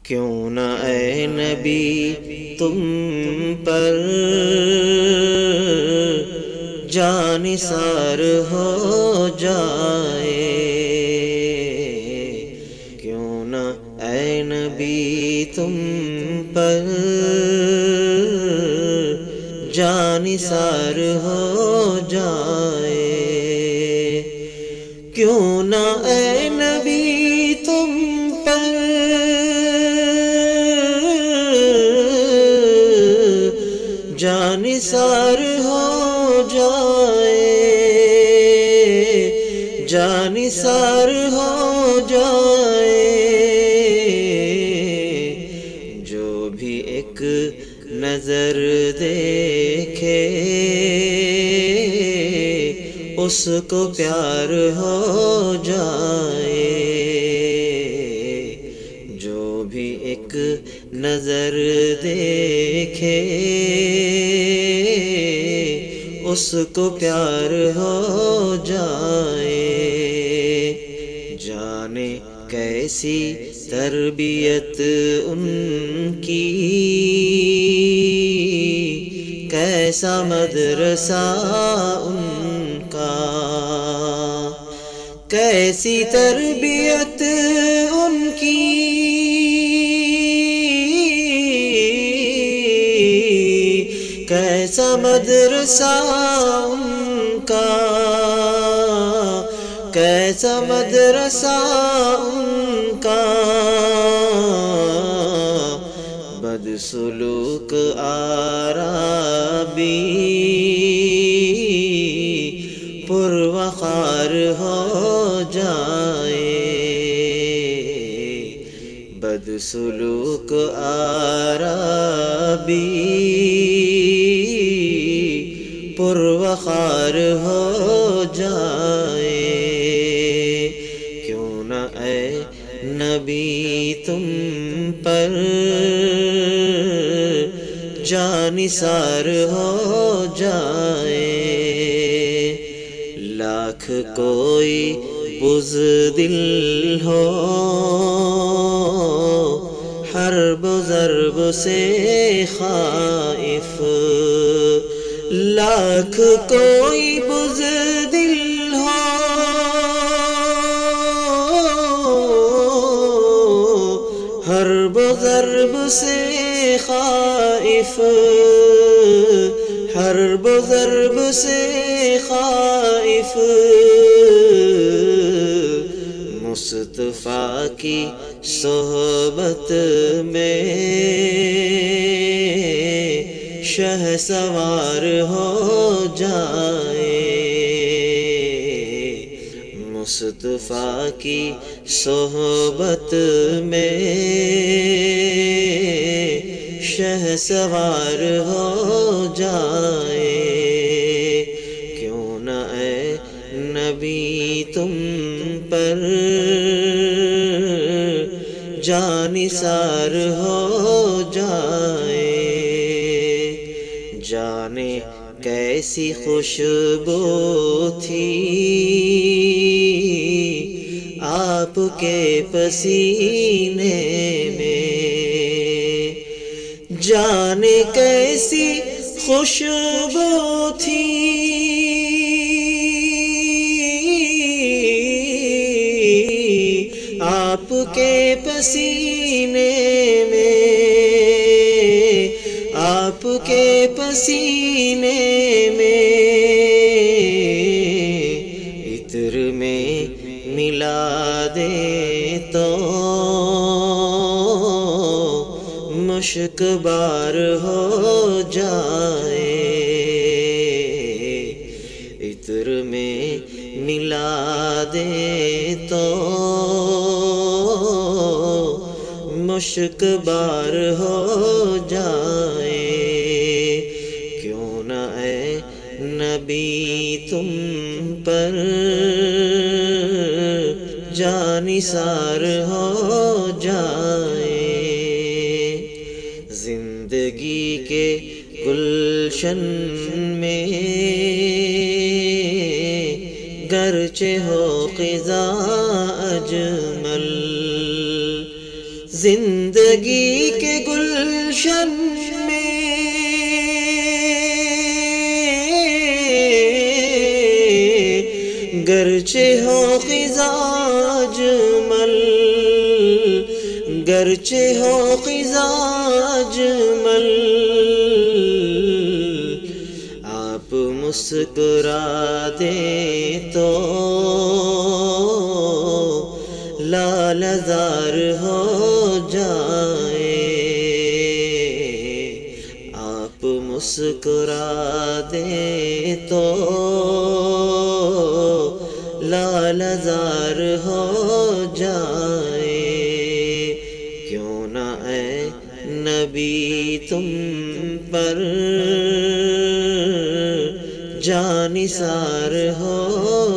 کیوں نہ اے نبی تم پر جانثار ہو جائے، کیوں نہ اے نبی تم پر جانثار ہو جائے، کیوں نہ اے نبی تم پر جانثار ہو جائے، جانثار ہو جائے، جو بھی ایک نظر دیکھے اس کو پیار ہو جائے، جو بھی ایک نظر دیکھے اس کو پیار ہو جائے، جانے کیسی تربیت ان کی، کیسا مدرسہ ان کا، کیسی تربیت ان کی، کیسا مدرسہ ان کا، کیسا مدرسہ ان کا، بدسلوک عربی پروقار ہو جائے، بدسلوک عربی پروقار ہو جائے، کیوں نہ اے نبی تم پر جانثار ہو جائے، لاکھ کوئی بزدل ہو حرب و ضرب سے خائف، لاکھ کوئی بزدل ہو حرب و ضرب سے خائف، حرب و ضرب سے خائف، مصطفیٰ کی صحبت میں شہسوار ہو جائے، مصطفیٰ کی صحبت میں شہسوار ہو جائے، کیوں نہ اے نبی تم پر جانثار ہو جائے، جانے کیسی خوشبو تھی آپ کے پسینے میں، جانے کیسی خوشبو تھی آپ کے پسینے میں، آپ کے پسینے میں، عطر میں ملا دے تو مشک بار ہو جائے، عطر میں ملا دے تو مشک بار ہو جائے، کیوں نہ اے نبی تم پر جانثار ہو جائے، زندگی کے گلشن میں گرچہ ہو خزاں اجمل، زندگی کے گلشن میں گرچہ ہو خزاں اجمل، گرچہ ہو خزاں اجمل، آپ مسکرا دیں تو لال زار ہو جائے، آپ مسکرا دیں تو لال زار ہو جائے۔ کیوں نہ اے نبی تم پر جانثار ہو